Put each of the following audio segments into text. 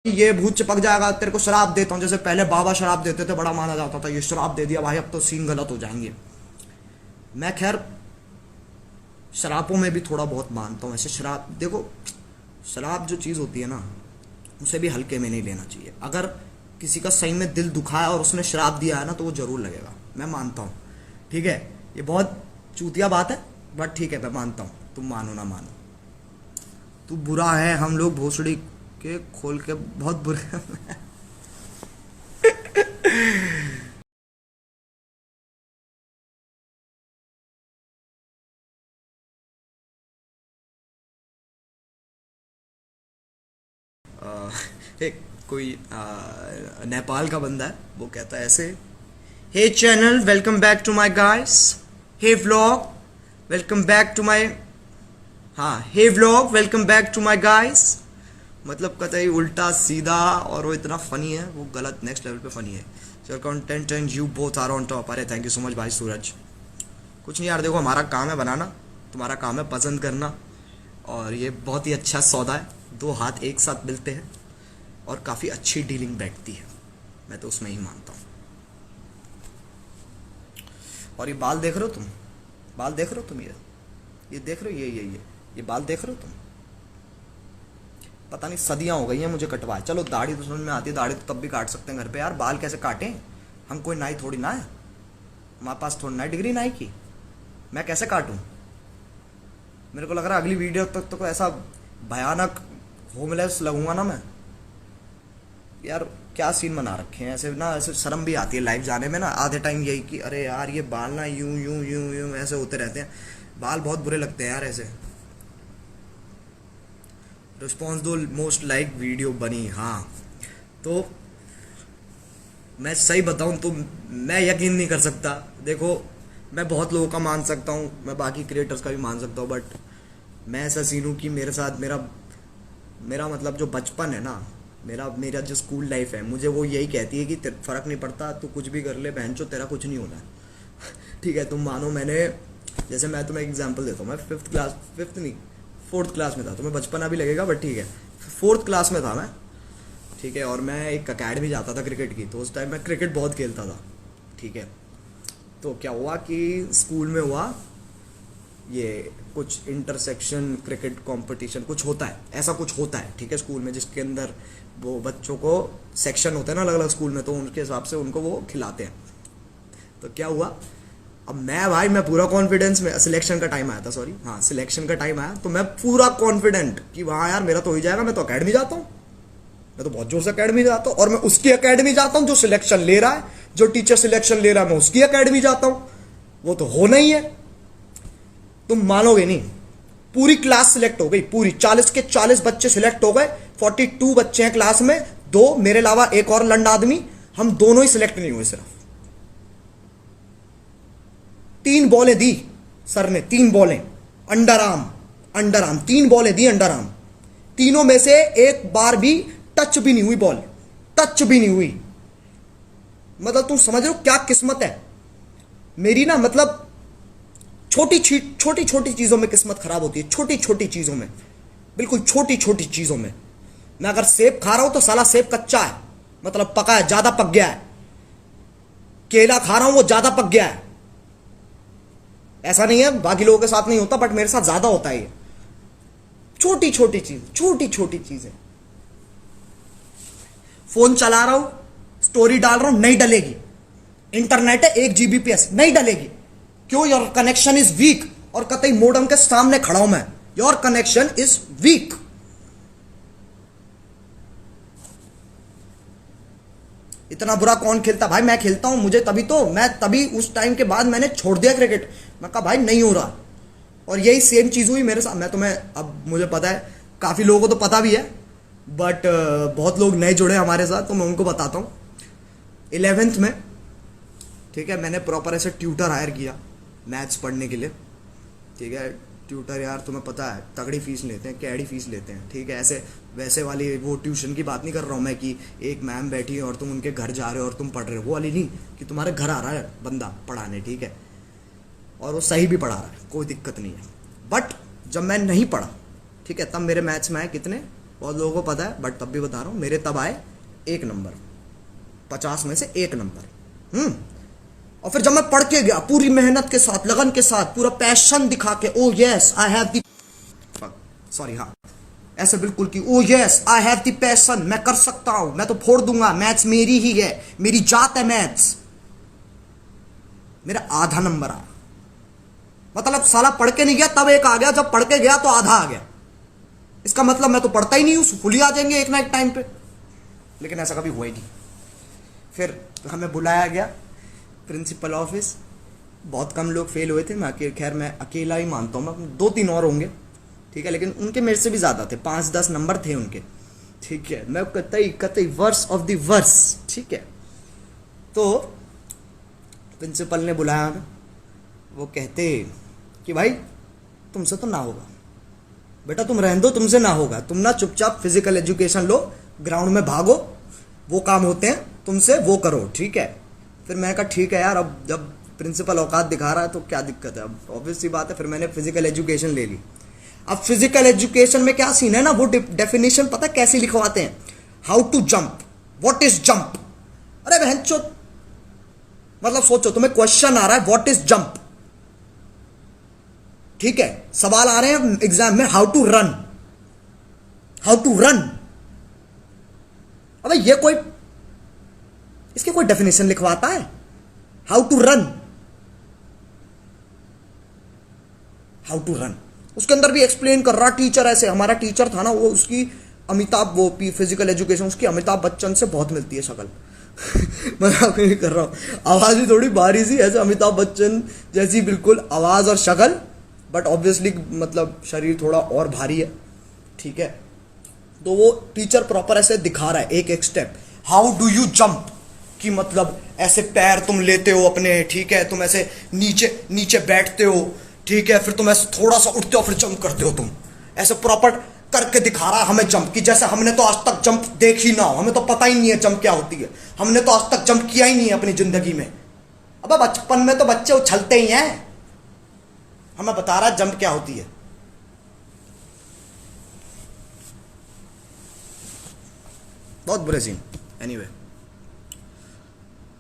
ये भूत चिपक जाएगा, तेरे को शराब देता हूँ। जैसे पहले बाबा शराब देते थे, बड़ा माना जाता था, ये शराब दे दिया भाई अब तो सीन गलत हो जाएंगे। मैं खैर शराबों में भी थोड़ा बहुत मानता हूँ। ऐसे शराब देखो, शराब जो चीज़ होती है ना, उसे भी हल्के में नहीं लेना चाहिए। अगर किसी का सही में दिल दुखा है और उसने शराब दिया है ना, तो वो जरूर लगेगा, मैं मानता हूँ। ठीक है, ये बहुत चूतिया बात है, बट ठीक है, मैं मानता हूँ, तुम मानो ना मानो। तू बुरा है, हम लोग भोसड़ी के खोल के बहुत बुरे हैं। एक कोई नेपाल का बंदा है, वो कहता है ऐसे, hey channel welcome back to my guys, hey vlog welcome back to my, हाँ hey vlog welcome back to my guys. मतलब कतई उल्टा सीधा, और वो इतना फनी है, वो गलत नेक्स्ट लेवल पे फनी है। Your content and you both are on top. अरे थैंक यू सो मच भाई सूरज। कुछ नहीं यार, देखो हमारा काम है बनाना, तुम्हारा काम है पसंद करना, और ये बहुत ही अच्छा सौदा है, दो हाथ एक साथ मिलते हैं और काफ़ी अच्छी डीलिंग बैठती है, मैं तो उसमें ही मानता हूँ। और ये बाल देख रहे हो तुम, बाल देख रहे हो तुम, ये देख रहे हो, ये बाल देख रहे हो तुम, पता नहीं सदियां हो गई हैं मुझे कटवाए। चलो दाढ़ी तो समझ में आती है, दाढ़ी तो तब भी काट सकते हैं घर पे यार, बाल कैसे काटें? हम कोई नाई थोड़ी ना है, हमारे पास थोड़ी ना डिग्री नाई की, मैं कैसे काटूं? मेरे को लग रहा है अगली वीडियो तक तो कोई ऐसा भयानक होमलेस लगूंगा ना मैं यार। क्या सीन बना रखे हैं ऐसे ना, ऐसे शर्म भी आती है लाइव जाने में ना, आधे टाइम यही कि अरे यार ये बाल ना यूं यूं यूं यूं ऐसे होते रहते हैं, बाल बहुत बुरे लगते हैं यार ऐसे। रिस्पॉन्स दो, मोस्ट लाइक वीडियो बनी, हाँ। तो मैं सही बताऊं तो मैं यकीन नहीं कर सकता। देखो मैं बहुत लोगों का मान सकता हूँ, मैं बाकी क्रिएटर्स का भी मान सकता हूँ, बट मैं ऐसा सीन हूँ कि मेरे साथ मेरा मेरा मतलब जो बचपन है ना, मेरा मेरा जो स्कूल लाइफ है, मुझे वो यही कहती है कि फ़र्क नहीं पड़ता, तू कुछ भी कर ले बहनचो, तेरा कुछ नहीं होना है। ठीक है, तुम मानो मैंने, जैसे मैं तुम्हें एग्जांपल देता हूँ, मैं फिफ्थ नहीं, फोर्थ क्लास में था, तुम्हें बचपना भी लगेगा बट ठीक है, फोर्थ क्लास में था मैं। ठीक है, और मैं एक अकेडमी जाता था क्रिकेट की, तो उस टाइम मैं क्रिकेट बहुत खेलता था। ठीक है, तो क्या हुआ कि स्कूल में हुआ ये कुछ इंटरसेक्शन क्रिकेट कंपटीशन कुछ होता है, ऐसा कुछ होता है, ठीक है, स्कूल में, जिसके अंदर वो बच्चों को सेक्शन होते हैं ना अलग अलग स्कूल में, तो उनके हिसाब से उनको वो खिलाते हैं। तो क्या हुआ, अब मैं पूरा कॉन्फिडेंस में, सिलेक्शन का टाइम आया था, सॉरी हाँ सिलेक्शन का टाइम आया, तो मैं पूरा कॉन्फिडेंट कि वहाँ यार मेरा तो हो ही जाएगा, मैं तो अकेडमी जाता हूँ, मैं तो बहुत जोर से अकेडमी जाता हूँ, और मैं उसकी अकेडमी जाता हूँ जो सिलेक्शन ले रहा है, जो टीचर सिलेक्शन ले रहा है मैं उसकी अकेडमी जाता हूँ, वो तो होना ही है। तुम मानोगे नहीं, पूरी क्लास सिलेक्ट हो गई, पूरी 40 के 40 बच्चे सिलेक्ट हो गए, 42 बच्चे हैं क्लास में, दो मेरे अलावा एक और लंड आदमी, हम दोनों ही सिलेक्ट नहीं हुए। सिर्फ 3 बॉलें दी सर ने, 3 बॉलें under arm, 3 बॉलें the under arm, तीनों में से एक बार भी टच भी नहीं हुई बॉल, टच भी नहीं हुई। मतलब तुम समझ रहे हो क्या किस्मत है मेरी ना, मतलब छोटी छोटी चीजों में किस्मत खराब होती है, छोटी छोटी चीजों में, बिल्कुल छोटी छोटी चीजों में। मैं अगर सेब खा रहा हूं तो साला सेब कच्चा है, मतलब पका है, ज्यादा पक गया है। केला खा रहा हूं वो ज्यादा पक गया है, ऐसा नहीं है बाकी लोगों के साथ नहीं होता, बट मेरे साथ ज्यादा होता है ये। छोटी छोटी चीज, छोटी छोटी चीजें। फोन चला रहा हूं, स्टोरी डाल रहा हूं, नहीं डलेगी। इंटरनेट है 1 Gbps, नहीं डलेगी। क्यों? योर कनेक्शन इज वीक, और कतई मोडम के सामने खड़ा हूं मैं, योर कनेक्शन इज वीक। इतना बुरा कौन खेलता भाई? मैं खेलता हूं, मुझे तभी तो, मैं तभी उस टाइम के बाद मैंने छोड़ दिया क्रिकेट। मैं कहा भाई नहीं हो रहा, और यही सेम चीज हुई मेरे साथ। मैं तुम्हें, अब मुझे पता है काफी लोगों को तो पता भी है, बट बहुत लोग नए जुड़े हमारे साथ, तो मैं उनको बताता हूँ। 11th में, ठीक है, मैंने प्रॉपर ऐसे ट्यूटर हायर किया मैथ्स पढ़ने के लिए। ठीक है, ट्यूटर यार तुम्हें पता है तगड़ी फीस लेते हैं, कैडी फीस लेते हैं। ठीक है, ऐसे वैसे वाली वो ट्यूशन की बात नहीं कर रहा हूँ मैं कि एक मैम बैठी है और तुम उनके घर जा रहे हो और तुम पढ़ रहे हो, वो वाली नहीं, कि तुम्हारे घर आ रहा है बंदा पढ़ाने, ठीक है, और वो सही भी पढ़ा रहा है, कोई दिक्कत नहीं है। बट जब मैं नहीं पढ़ा, ठीक है, तब मेरे मैथ्स में आए कितने, बहुत लोगों को पता है, बट तब भी बता रहा हूँ, मेरे तब आए 1 नंबर, 50 में से 1 नंबर। और फिर जब मैं पढ़ के गया पूरी मेहनत के साथ, लगन के साथ, पूरा पैशन दिखा के, ओ yes I have the, sorry हाँ, ऐसे बिल्कुल कि ओ yes I have the passion, मैं कर सकता हूं, मैं तो फोड़ दूंगा, मैथ्स मेरी ही है, मेरी जात है मैथ्स। मेरा आधा नंबर आया। मतलब साला पढ़ के नहीं गया तब 1 आ गया, जब पढ़ के गया तो आधा आ गया। इसका मतलब मैं तो पढ़ता ही नहीं हूं, फुल ही आ जाएंगे एक ना एक टाइम पे। लेकिन ऐसा कभी हुआ ही नहीं। फिर हमें बुलाया गया प्रिंसिपल ऑफिस। बहुत कम लोग फेल हुए थे, खैर मैं अकेला ही मानता हूँ, मैं 2-3 और होंगे, ठीक है, लेकिन उनके मेरे से भी ज़्यादा थे, 5-10 नंबर थे उनके, ठीक है। मैं कतई वर्स ऑफ द वर्स, ठीक है। तो प्रिंसिपल ने बुलाया हमें, वो कहते कि भाई तुमसे तो ना होगा बेटा, तुम रहने दो, तुमसे ना होगा, तुम ना चुपचाप फिजिकल एजुकेशन लो, ग्राउंड में भागो, वो काम होते हैं तुमसे, वो करो, ठीक है। फिर मैंने कहा ठीक है यार, अब जब प्रिंसिपल औकात दिखा रहा है तो क्या दिक्कत है, अब ऑब्वियस सी बात है। फिर मैंने फिजिकल एजुकेशन ले ली। अब फिजिकल एजुकेशन में क्या सीन है ना, वो डेफिनेशन पता है कैसे लिखवाते हैं, how to jump, what is jump. अरे बहनचो, मतलब सोचो तुम्हें क्वेश्चन आ रहा है व्हाट इज जंप, ठीक है, सवाल आ रहे हैं एग्जाम में, how to run, how to run. अबे ये कोई, इसके कोई डेफिनेशन लिखवाता है, how to run, how to run. उसके अंदर भी एक्सप्लेन कर रहा टीचर, ऐसे हमारा टीचर था ना, वो उसकी अमिताभ, वो फिजिकल एजुकेशन, उसकी अमिताभ बच्चन से बहुत मिलती है शक्ल। मजाक नहीं कर रहा हूँ, आवाज भी थोड़ी भारी सी, ऐसे अमिताभ बच्चन जैसी बिल्कुल आवाज और शक्ल, बट ऑब्वियसली मतलब शरीर थोड़ा और भारी है, ठीक है। तो वो टीचर प्रॉपर ऐसे दिखा रहा है एक एक step, how do you jump, कि मतलब ऐसे पैर तुम लेते हो अपने, ठीक है, तुम ऐसे नीचे नीचे बैठते हो, ठीक है, फिर तुम ऐसे थोड़ा सा उठते हो, फिर जंप करते हो, तुम ऐसे प्रॉपर करके दिखा रहा है हमें जंप की, जैसे हमने तो आज तक जंप देखी ना हो, हमें तो पता ही नहीं है जंप क्या होती है, हमने तो आज तक जंप किया ही नहीं है अपनी जिंदगी में। अब बचपन में तो बच्चे उछलते ही हैं, हमें बता रहा है जंप क्या होती है। बहुत बुरे सीन। एनीवे,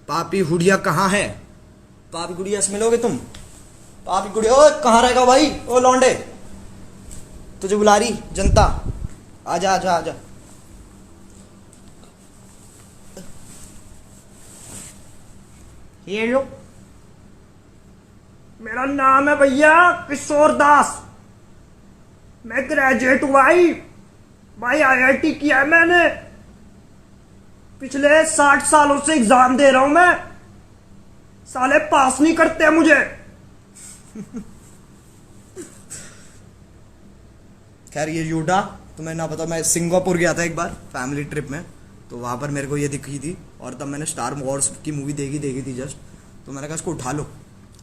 पापी हुडिया कहाँ है, पापी गुड़िया से मिलोगे तुम, पापी गुड़िया, ओ कहाँ रहेगा भाई, ओ लौंडे, तुझे बुला रही जनता, आजा आजा आजा। ये लो, मेरा नाम है भैया किशोर दास, मैं ग्रेजुएट हुआ भाई, भाई आईआईटी किया है मैंने, पिछले 60 सालों से एग्जाम दे रहा हूं मैं, साले पास नहीं करते मुझे। खैर ये यूडा तुम्हें ना पता, मैं सिंगापुर गया था एक बार फैमिली ट्रिप में, तो वहां पर मेरे को ये दिखी थी, और तब मैंने स्टार वॉर्स की मूवी देखी थी जस्ट, तो मैंने कहा इसको उठा लो,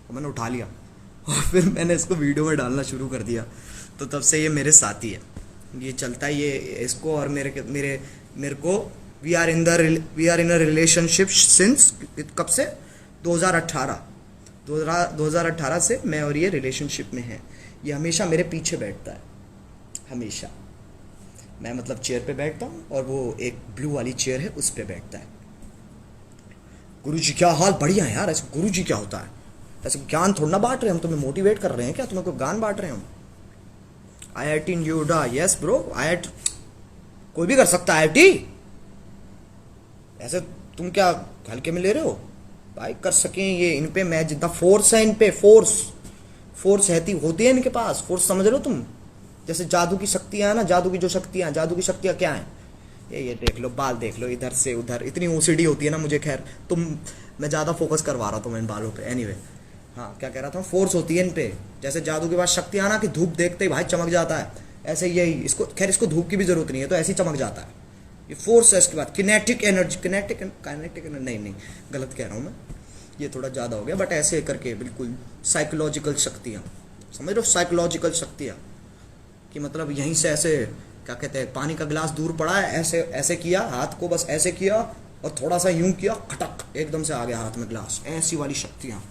तो मैंने उठा लिया, और फिर मैंने इसको वीडियो में डालना शुरू कर दिया। तो तब से ये मेरे साथी है, ये चलता है, ये इसको और मेरे को we are in a relationship since, कब से, 2018 से मैं और ये रिलेशनशिप में हैं। ये हमेशा मेरे पीछे बैठता है, हमेशा, मैं मतलब चेयर पे बैठता हूँ और वो एक ब्लू वाली चेयर है उस पे बैठता है। गुरुजी क्या हाल, बढ़िया है यार, ऐसे गुरुजी क्या होता है, ऐसे ज्ञान थोड़ा ना बांट रहे हैं हम, तुम्हें मोटिवेट कर रहे हैं क्या, तुम्हें कोई ज्ञान बांट रहे हैं हम। IIT न्यूडा, यस ब्रो, IIT कोई भी कर सकता है IIT, ऐसे तुम क्या हल्के में ले रहे हो भाई, कर सकें ये, इन पे मैं जितना फोर्स है, इन पे फोर्स होती है इनके पास, फोर्स समझ रहे हो तुम, जैसे जादू की शक्तियां है ना, जादू की शक्तियां क्या है, ये देख लो, बाल देख लो, इधर से उधर, इतनी OCD होती है ना मुझे, खैर मैं ज़्यादा फोकस करवा रहा था इन बालों पे। एनीवे, हाँ क्या कह रहा था, फोर्स होती है इन पे, जैसे जादू के पास शक्तियां ना कि धूप देखते ही भाई चमक जाता है, ऐसे यही इसको, खैर इसको धूप की भी जरूरत नहीं है, तो ऐसे ही चमक जाता है, ये फोर्स है इसके बाद, किनेटिक एनर्जी, किनेटिक नहीं, गलत कह रहा हूँ मैं, ये थोड़ा ज़्यादा हो गया, बट ऐसे करके बिल्कुल साइकोलॉजिकल शक्तियाँ, समझ लो, साइकोलॉजिकल शक्तियाँ, कि मतलब यहीं से ऐसे क्या कहते हैं, पानी का गिलास दूर पड़ा है, ऐसे किया हाथ को, बस ऐसे किया और थोड़ा सा यूं किया, खटक एकदम से आ गया हाथ में गिलास, ऐसी वाली शक्तियाँ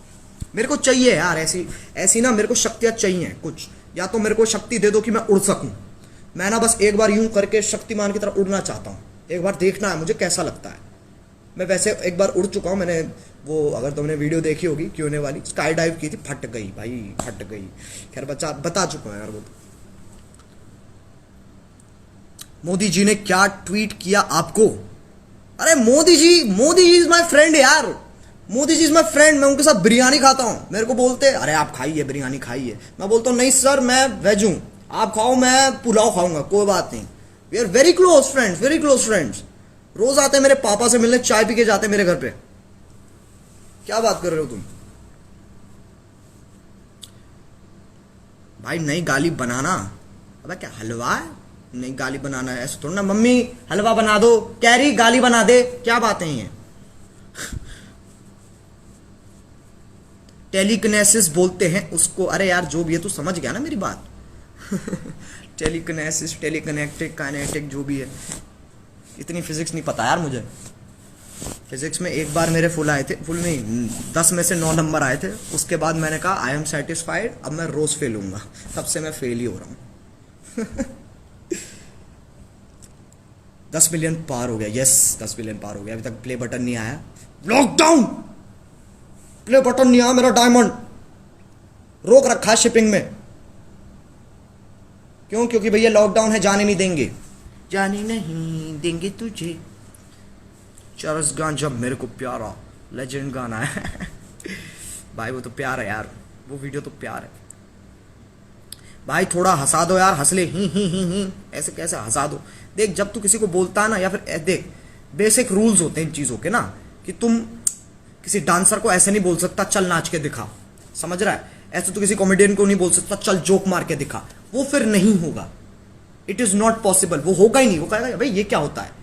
मेरे को चाहिए यार, ऐसी ना मेरे को शक्तियाँ चाहिए कुछ, या तो मेरे को शक्ति दे दो कि मैं उड़ सकूं, मैं ना बस एक बार यूं करके शक्तिमान की तरफ उड़ना चाहता हूँ, एक बार देखना है मुझे कैसा लगता है। मैं वैसे एक बार उड़ चुका हूँ, मैंने वो अगर तुमने वीडियो देखी होगी क्यों वाली, स्काई डाइव की थी, फट गई भाई, फट गई। खैर बता चुका हूँ यार वो। मोदी जी ने क्या ट्वीट किया आपको? अरे Modi ji is my friend यार, Modi ji is my friend. मैं उनके साथ बिरयानी खाता हूँ, मेरे को बोलते अरे आप खाइए बिरयानी खाइए, मैं बोलता हूँ नहीं सर मैं वेज हूँ, आप खाओ मैं पुलाव खाऊंगा, कोई बात नहीं। We are very close friends, very close friends. रोज आते हैं मेरे पापा से मिलने, चाय पी के जाते हैं मेरे घर पे। क्या बात कर रहे हो तुम भाई? नई गाली बनाना, अबे क्या हलवा है? नहीं गाली बनाना है ऐसा थोड़ा ना, मम्मी हलवा बना दो, कैरी गाली बना दे, क्या बातें हैं ये? टेलीकिनेसिस बोलते हैं उसको। अरे यार जो भी है तू समझ गया ना मेरी बात। टेलीकिनेसिस, टेलीकनेक्टिक, काइनेटिक, जो भी है, इतनी फिजिक्स नहीं पता यार मुझे। फिजिक्स में एक बार मेरे फुल आए थे, फुल नहीं 10 में से 9 नंबर आए थे, उसके बाद मैंने कहा आई एम सेटिस्फाइड, अब मैं रोज फेल हूंगा, तब से मैं फेल ही हो रहा हूँ। 10 मिलियन पार हो गया, यस 10 मिलियन पार हो गया, अभी तक प्ले बटन नहीं आया। लॉकडाउन प्ले बटन नहीं आया मेरा, डायमंड रोक रखा है शिपिंग में। क्यों? क्योंकि भैया लॉकडाउन है, जाने नहीं देंगे, जाने नहीं देंगे तुझे। चरस गांजा मेरे को प्यारा, लेजेंड गाना है। भाई वो तो प्यार है यार, वो वीडियो तो प्यार है भाई। थोड़ा हंसा दो यार, हंस ले, ही ऐसे कैसे हंसा दो। देख जब तू किसी को बोलता है ना, या फिर देख बेसिक रूल्स होते हैं इन चीजों के ना, कि तुम किसी डांसर को ऐसे नहीं बोल सकता चल नाच के दिखा, समझ रहा है? ऐसे तो किसी कॉमेडियन को नहीं बोल सकता चल जोक मार के दिखा, वो फिर नहीं होगा। इट इज नॉट पॉसिबल, वो होगा ही नहीं। वो कहेगा भाई ये क्या होता है।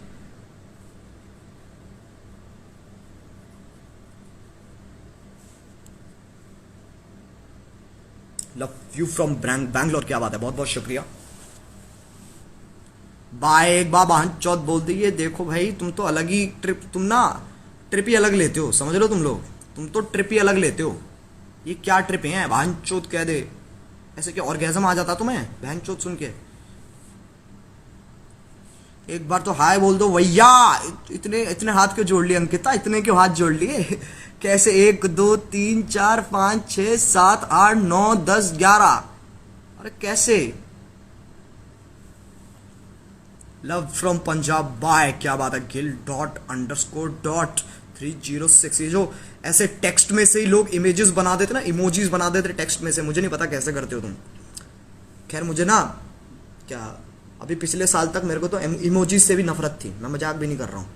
लव यू फ्रॉम बैंगलोर, क्या बात है, बहुत बहुत शुक्रिया। बाय एक बार बहन चौथ बोल दी है। देखो भाई तुम तो अलग ही ट्रिप, तुम ना ट्रिप ही अलग लेते हो, समझ लो तुम लोग, तुम तो ट्रिप ही अलग लेते हो। ये क्या ट्रिप है बहन चौथ कह दे, ऐसे क्या ऑर्गेजम आ जाता तुम्हें बहन चौथ सुन के? एक बार तो हाय बोल दो भैया। इतने इतने हाथ क्यों जोड़ लिए अंकिता, इतने क्यों हाथ जोड़ लिए? कैसे 1 2 3 4 5 6 7 8 9 10 11, अरे कैसे? लव फ्रॉम पंजाब बाय, क्या बात है। गिल ._.306, ये जो ऐसे टेक्स्ट में से ही लोग इमेजेस बना देते ना, इमोजीज बना देते टेक्स्ट में से, मुझे नहीं पता कैसे करते हो तुम। खैर मुझे ना क्या, अभी पिछले साल तक मेरे को तो इमोजीज से भी नफरत थी, मैं मजाक भी नहीं कर रहा हूँ।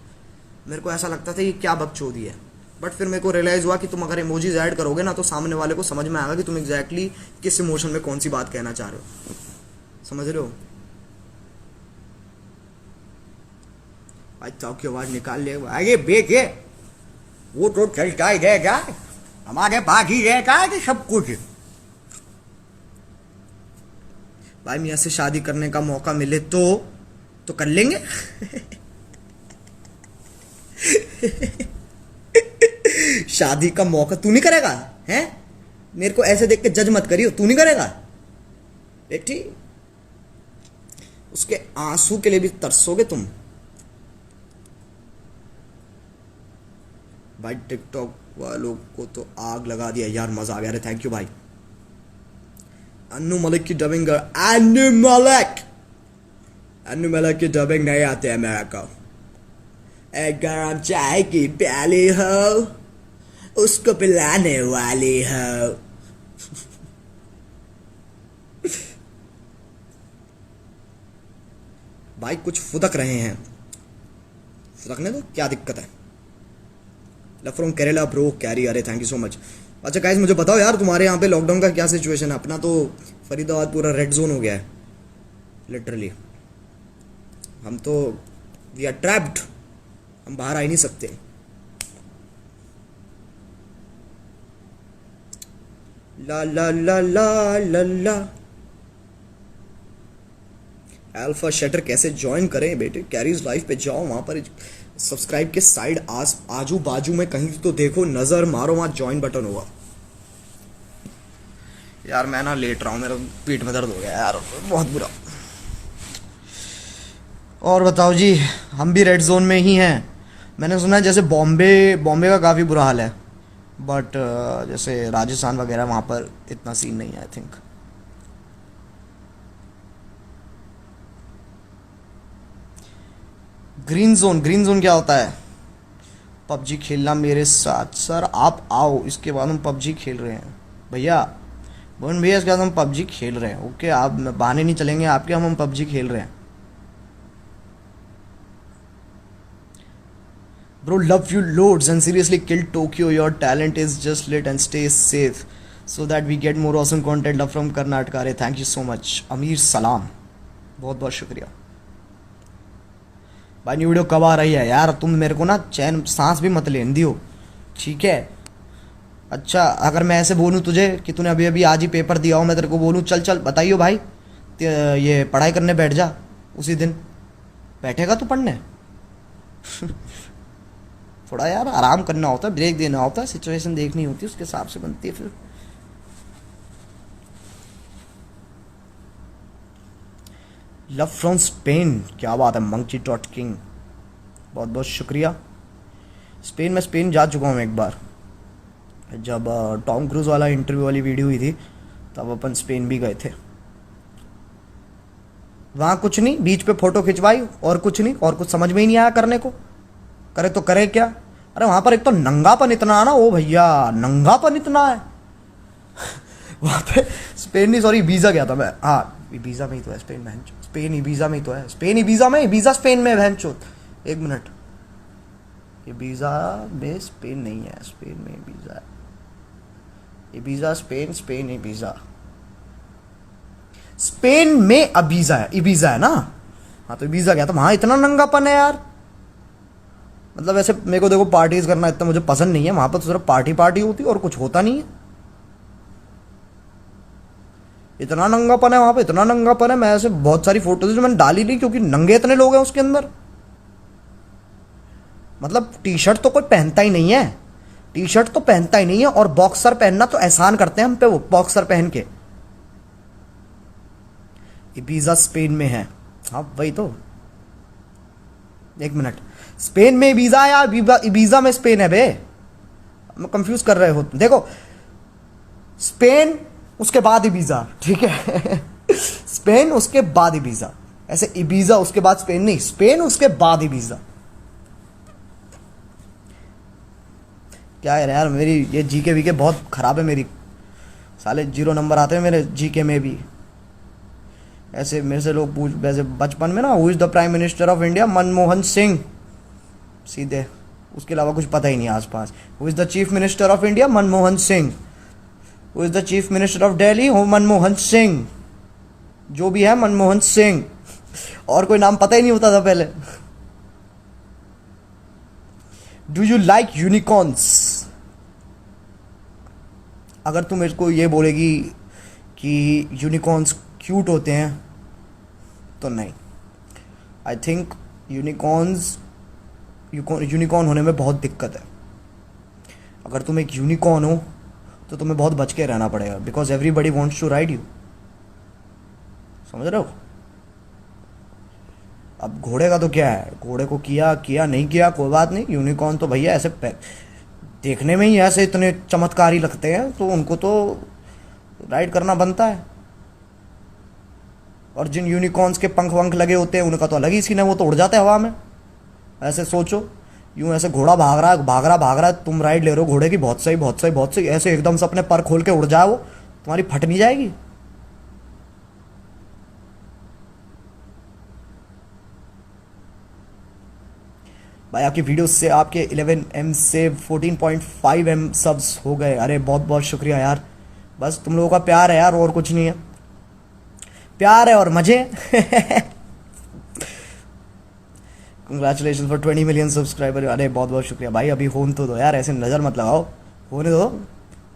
मेरे को ऐसा लगता था ये क्या बकचोदी है, बट फिर मेरे को रियलाइज हुआ कि तुम अगर इमोजीज ऐड करोगे ना, तो सामने वाले को समझ में आएगा कि तुम एग्जैक्टली किस इमोशन में कौन सी बात कहना चाह रहे हो, समझ रहे हो? भाई चौक की आवाज निकाल ले आगे बेके, वो तो चलता ही रहेगा, हमारे बाकी रहेगा कि सब कुछ। भाई मियाँ से शादी करने का मौका मिले तो कर लेंगे। शादी का मौका तू नहीं करेगा हैं? मेरे को ऐसे देख के जज मत करियो, तू नहीं करेगा बेटी? उसके आंसू के लिए भी तरसोगे तुम। भाई टिकटॉक वालों को तो आग लगा दिया यार, मजा आ गया। थैंक यू भाई। अन्नू मलिक की डबिंग, अन्नू मलिक की डबिंग नहीं आते है मेरे को। एक गरम चाय की प्याली हो, उसको पिलाने वाली हो। भाई कुछ फुदक रहे हैं, फुदकने दो, क्या दिक्कत है? Love from Kerala bro carry, अरे थैंक यू सो मच। अच्छा गाइस मुझे बताओ यार तुम्हारे यहाँ पे लॉकडाउन का क्या सिचुएशन है? अपना तो फरीदाबाद पूरा रेड जोन हो गया है लिटरली। हम तो वी आर ट्रैप्ड, हम बाहर आ ही नहीं सकते। ला ला ला ला ला ला। अल्फा शटर कैसे ज्वाइन करें बेटे? कैरीज लाइफ पे जाओ, वहां पर सब्सक्राइब के साइड आजू बाजू में कहीं तो देखो, नजर मारो, वहां ज्वाइन बटन होगा। यार मैं ना लेट रहा हूँ, मेरा पीठ में दर्द हो गया यार बहुत बुरा। और बताओ जी, हम भी रेड जोन में ही हैं। मैंने सुना है जैसे बॉम्बे बॉम्बे का काफ़ी बुरा हाल है, बट जैसे राजस्थान वगैरह वहाँ पर इतना सीन नहीं है आई थिंक। ग्रीन जोन क्या होता है? पबजी खेलना मेरे साथ। सर आप आओ, इसके बाद हम पबजी खेल रहे हैं भैया। मोहन भैया, इसके बाद हम पबजी खेल रहे हैं। ओके, आप बहाने नहीं चलेंगे आपके, हम पबजी खेल रहे हैं। Bro, love you loads and seriously kill Tokyo. Your talent is just lit and stay safe so that we get more awesome content. Love from Karnataka. अरे थैंक यू सो मच अमीर सलाम, बहुत बहुत शुक्रिया भाई। न्यू वीडियो कब आ रही है यार? तुम मेरे को ना चैन सांस भी मत लेने दियो, ठीक है? अच्छा, अगर मैं ऐसे बोलूँ तुझे कि तूने अभी अभी आज ही पेपर दिया हो, मैं तेरे को बोलूँ चल चल बताइयो भाई ये पढ़ाई करने बैठ जा, उसी दिन बैठेगा तू पढ़ने? थोड़ा यार आराम करना होता है, ब्रेक देना होता है, सिचुएशन देखनी होती है, उसके हिसाब से बनती है फिर। लव फ्रॉम स्पेन, क्या बात है मंकी डॉट किंग, बहुत बहुत शुक्रिया। स्पेन जा चुका हूँ एक बार, जब टॉम क्रूज वाला इंटरव्यू वाली वीडियो हुई थी तब अपन स्पेन भी गए थे। वहाँ कुछ नहीं, बीच पे फोटो खिंचवाई और कुछ नहीं, और कुछ समझ में ही नहीं आया करने को, करे तो करे क्या? अरे वहां पर एक तो नंगापन इतना है ना, ओ भैया नंगापन इतना है वहां पे। स्पेन नहीं, सॉरी वीजा गया था मैं। हाँ वीजा में ही तो है स्पेन, बहन स्पेन वीजा में ही तो है, स्पेन वीजा में, वीजा स्पेन में बहन चोत। एक मिनट, ये वीजा में स्पेन नहीं है, स्पेन में वीजा है। ये visa Spain, Spain visa, Spain में अबीजा है, इबीजा है ना। हाँ तो वीजा गया था, वहां इतना नंगापन है यार। मतलब ऐसे मेरे को देखो पार्टीज करना इतना मुझे पसंद नहीं है, वहां पर तो सिर्फ पार्टी होती और कुछ होता नहीं है। इतना नंगापन है वहां पे, इतना नंगापन है। मैं ऐसे बहुत सारी फोटोज जो मैंने डाली नहीं, क्योंकि नंगे इतने लोग हैं उसके अंदर। मतलब टी शर्ट तो कोई पहनता ही नहीं है, टी शर्ट तो पहनता ही नहीं है, और बॉक्सर पहनना तो एहसान करते हैं हम पे, वो बॉक्सर पहन के। इबीजा स्पेन में है, हाँ वही तो। एक मिनट, स्पेन में वीजा या वीजा में स्पेन है बे? मैं कंफ्यूज कर रहे हो। देखो स्पेन उसके बाद इबीजा, ठीक है स्पेन उसके बाद इबीजा, ऐसे इबीजा उसके बाद स्पेन नहीं, स्पेन उसके बाद इबीजा। क्या है यार, मेरी ये जीके वीके बहुत खराब है मेरी, साले 0 नंबर आते हैं मेरे जीके में भी। ऐसे मेरे से लोग पूछ, वैसे बचपन में ना, who is the prime minister of India? Manmohan Singh, सीधे, उसके अलावा कुछ पता ही नहीं आसपास। Who is the chief minister of India? Manmohan Singh. Who is the chief minister of Delhi? हो मनमोहन सिंह, जो भी है मनमोहन सिंह, और कोई नाम पता ही नहीं होता था पहले। Do you like unicorns? अगर तुम मेरे को ये बोलेगी कि यूनिकॉर्न्स क्यूट होते हैं तो नहीं। आई थिंक यूनिकॉर्न होने में बहुत दिक्कत है। अगर तुम एक यूनिकॉर्न हो तो तुम्हें बहुत बच के रहना पड़ेगा, because everybody wants to ride you, समझ रहे हो? अब घोड़े का तो क्या है, घोड़े को किया नहीं किया कोई बात नहीं, यूनिकॉर्न तो भैया ऐसे देखने में ही ऐसे इतने चमत्कारी लगते हैं, तो उनको तो राइड करना बनता है। और जिन यूनिकॉर्न्स के पंख वंख लगे होते हैं उनका तो अलग ही सीन है, वो तो उड़ जाते हैं हवा में। ऐसे सोचो, यूं ऐसे घोड़ा भाग रहा है, तुम राइड ले रहे हो घोड़े की, बहुत सही, ऐसे एकदम से अपने पर खोल के उड़ जाए, वो तुम्हारी फट नहीं जाएगी? भाई आपकी वीडियो से आपके 11M से 14.5M सब्स हो गए। अरे बहुत बहुत शुक्रिया यार, बस तुम लोगों का प्यार है यार, और कुछ नहीं है, प्यार है और मजे कंग्रेचुलेशन फॉर 20 मिलियन सब्सक्राइबर। अरे बहुत बहुत शुक्रिया भाई, अभी होने तो दो यार, ऐसे नज़र मत लगाओ, होने दो,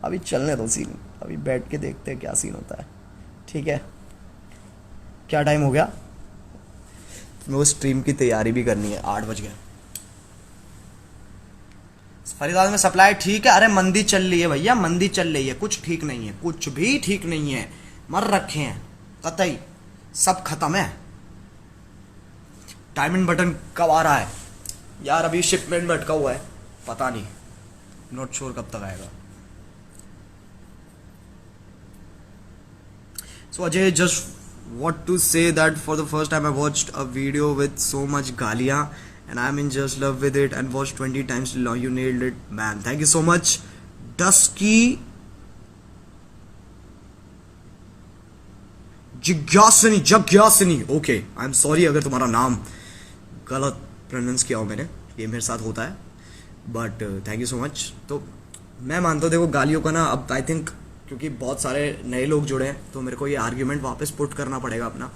अभी चलने दो सीन, अभी बैठ के देखते हैं क्या सीन होता है, ठीक है? क्या टाइम हो गया? मैं वो स्ट्रीम की तैयारी भी करनी है, 8 बज गए। फरीदाबाद में सप्लाई ठीक है? अरे मंदी चल रही है भैया, मंदी चल रही है, कुछ ठीक नहीं है, कुछ भी ठीक नहीं है, मर रखे हैं कतई, सब खत्म है। डायमंड बटन कब आ रहा है यार? अभी शिपमेंट में अटका हुआ है, पता नहीं, नॉट श्योर कब तक आएगा। So Ajay, just what to say that for the first time I watched a video with so much galia and I'm in just love with it and watched 20 times till now. You nailed it, man. Thank you so much. Dusky Jigyasini. Okay, I'm sorry अगर तुम्हारा नाम गलत pronounce किया हो मैंने, ये मेरे साथ होता है, but thank you so much. तो मैं मानता हूँ देखो गालियों का ना, अब आई थिंक क्योंकि बहुत सारे नए लोग जुड़े हैं तो मेरे को ये आर्ग्यूमेंट वापस पुट करना पड़ेगा अपना,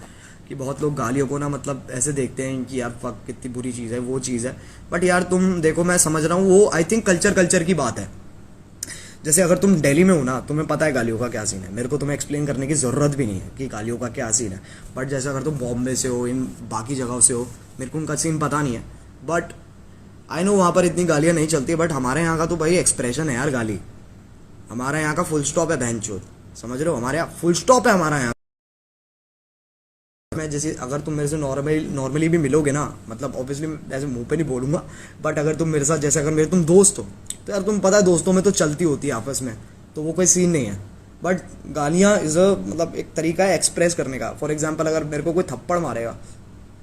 कि बहुत लोग गालियों को ना मतलब ऐसे देखते हैं कि यार फक कितनी बुरी चीज़ है, वो चीज़ है। बट यार तुम देखो, मैं समझ रहा हूँ वो आई थिंक कल्चर की बात है। जैसे अगर तुम दिल्ली में हो ना, तुम्हें पता है गालियों का क्या सीन है, मेरे को तुम्हें एक्सप्लेन करने की ज़रूरत भी नहीं है कि गालियों का क्या सीन है। बट जैसे अगर तुम बॉम्बे से हो, इन बाकी जगहों से हो, मेरे को उनका सीन पता नहीं है, बट आई नो वहाँ पर इतनी गालियाँ नहीं चलती। बट हमारे यहाँ का तो भाई एक्सप्रेशन है यार गाली, हमारे यहाँ का फुल स्टॉप है बहनचोद, समझ रहे हो? हमारे यहाँ फुल स्टॉप है हमारा यहाँ। मैं जैसे अगर तुम मेरे से नॉर्मली भी मिलोगे ना, मतलब ऑब्वियसली ऐसे मुंह पे नहीं बोलूँगा, बट अगर तुम मेरे साथ जैसे अगर मेरे तुम दोस्त हो तो यार तुम पता है दोस्तों में तो चलती होती है आपस में, तो वो कोई सीन नहीं है। बट गालियाँ इज़ अ मतलब एक तरीका है एक्सप्रेस करने का। फॉर एग्जाम्पल अगर मेरे को कोई थप्पड़ मारेगा,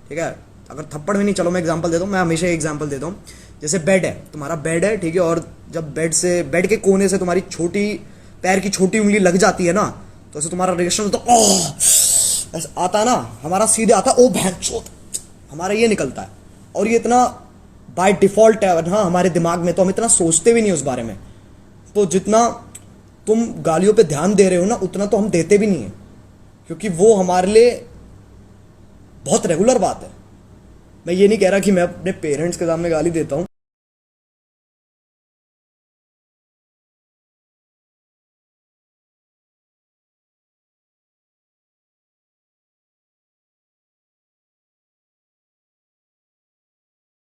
ठीक है, अगर थप्पड़ भी नहीं, चलो मैं एग्जाम्पल देता हूँ, मैं हमेशा एग्जाम्पल देता हूँ। जैसे बेड है, तुम्हारा बेड है, ठीक है, और जब बेड के कोने से तुम्हारी छोटी पैर की छोटी उंगली लग जाती है ना, तो ऐसे तुम्हारा रिएक्शन होता है, ओह ऐसा आता है ना, हमारा सीधे आता है ओ भैंचोद, हमारा ये निकलता है। और ये इतना बाय डिफॉल्ट है हाँ हमारे दिमाग में, तो हम इतना सोचते भी नहीं उस बारे में। तो जितना तुम गालियों पे ध्यान दे रहे हो ना, उतना तो हम देते भी नहीं है, क्योंकि वो हमारे लिए बहुत रेगुलर बात है। मैं ये नहीं कह रहा कि मैं अपने पेरेंट्स के सामने गाली देता हूँ,